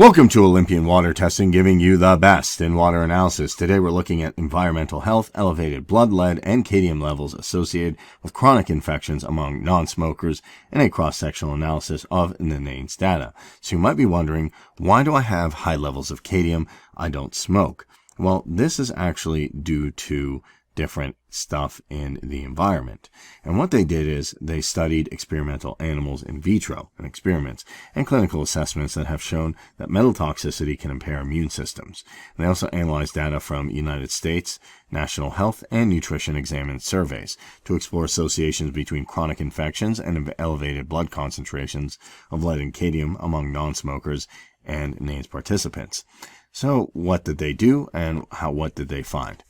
Welcome to Olympian Water Testing, giving you the best in water analysis. Today we're looking at environmental health, elevated blood lead, and cadmium levels associated with chronic infections among non-smokers, and a cross-sectional analysis of the NANES data. So you might be wondering, why do I have high levels of cadmium? I don't smoke. Well, this is actually due to different stuff in the environment. And what they did is they studied experimental animals in vitro and experiments and clinical assessments that have shown that metal toxicity can impair immune systems. And they also analyzed data from United States, National Health and Nutrition Examined surveys to explore associations between chronic infections and elevated blood concentrations of lead and cadmium among non-smokers and NANES participants. So what did they do and what did they find?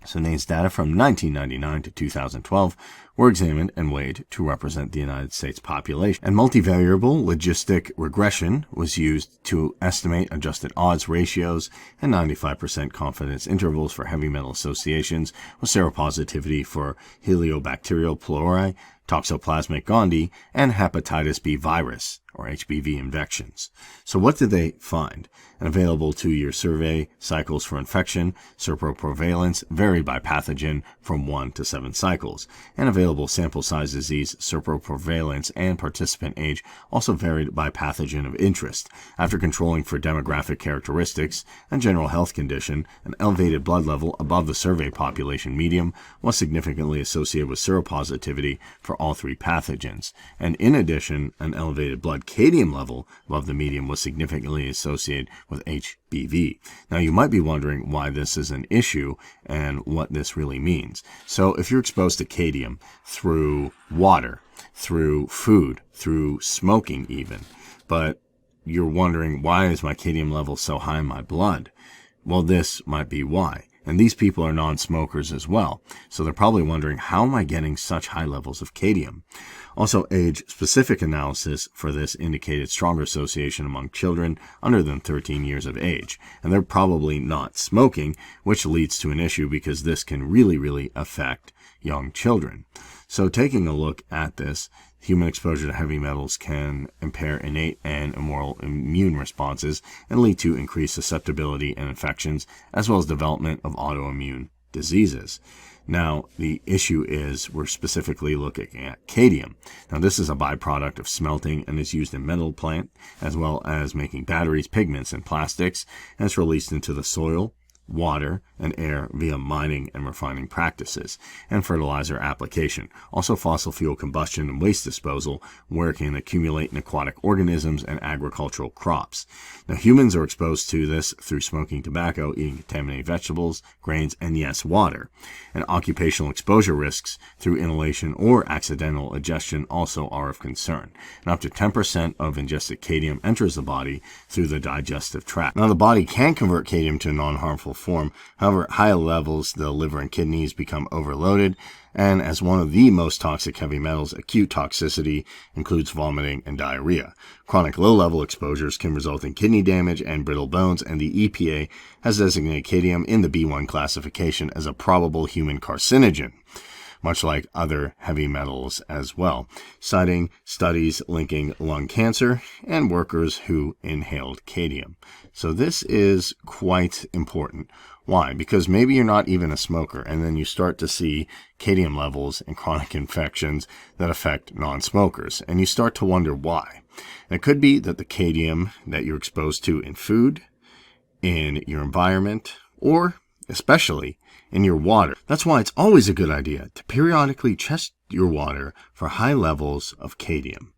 So NANES data from 1999 to 2012 were examined and weighed to represent the United States population. And multivariable logistic regression was used to estimate adjusted odds ratios and 95% confidence intervals for heavy metal associations with seropositivity for Helicobacter pylori, Toxoplasmic gondii, and hepatitis B virus, or HBV infections. So what did they find? An available 2-year survey cycles for infection, seroprevalence varied by pathogen from 1 to 7 cycles, and available sample size disease, seroprevalence, and participant age also varied by pathogen of interest. After controlling for demographic characteristics and general health condition, an elevated blood level above the survey population median was significantly associated with seropositivity for all 3 pathogens. And in addition, an elevated blood cadmium level above the median was significantly associated with HBV. Now you might be wondering why this is an issue and what this really means. So if you're exposed to cadmium through water, through food, through smoking even, but you're wondering, why is my cadmium level so high in my blood? Well, this might be why. And these people are non-smokers as well. So they're probably wondering, how am I getting such high levels of cadmium? Also, age-specific analysis for this indicated stronger association among children under than 13 years of age. And they're probably not smoking, which leads to an issue because this can really affect young children. So taking a look at this, human exposure to heavy metals can impair innate and immoral immune responses and lead to increased susceptibility and infections, as well as development of autoimmune diseases. Now, the issue is we're specifically looking at cadmium. Now, this is a byproduct of smelting and is used in metal plant, as well as making batteries, pigments, and plastics, and it's released into the soil, water, and air via mining and refining practices, and fertilizer application. Also fossil fuel combustion and waste disposal, where it can accumulate in aquatic organisms and agricultural crops. Now, humans are exposed to this through smoking tobacco, eating contaminated vegetables, grains, and yes, water. And occupational exposure risks through inhalation or accidental ingestion also are of concern. And up to 10% of ingested cadmium enters the body through the digestive tract. Now, the body can convert cadmium to a non-harmful form. However, at high levels, the liver and kidneys become overloaded, and as one of the most toxic heavy metals, acute toxicity includes vomiting and diarrhea. Chronic low-level exposures can result in kidney damage and brittle bones, and the EPA has designated cadmium in the B1 classification as a probable human carcinogen, much like other heavy metals as well, citing studies linking lung cancer and workers who inhaled cadmium. So this is quite important. Why? Because maybe you're not even a smoker, and then you start to see cadmium levels in chronic infections that affect non-smokers, and you start to wonder why. And it could be that the cadmium that you're exposed to in food, in your environment, or especially in your water. That's why it's always a good idea to periodically test your water for high levels of cadmium.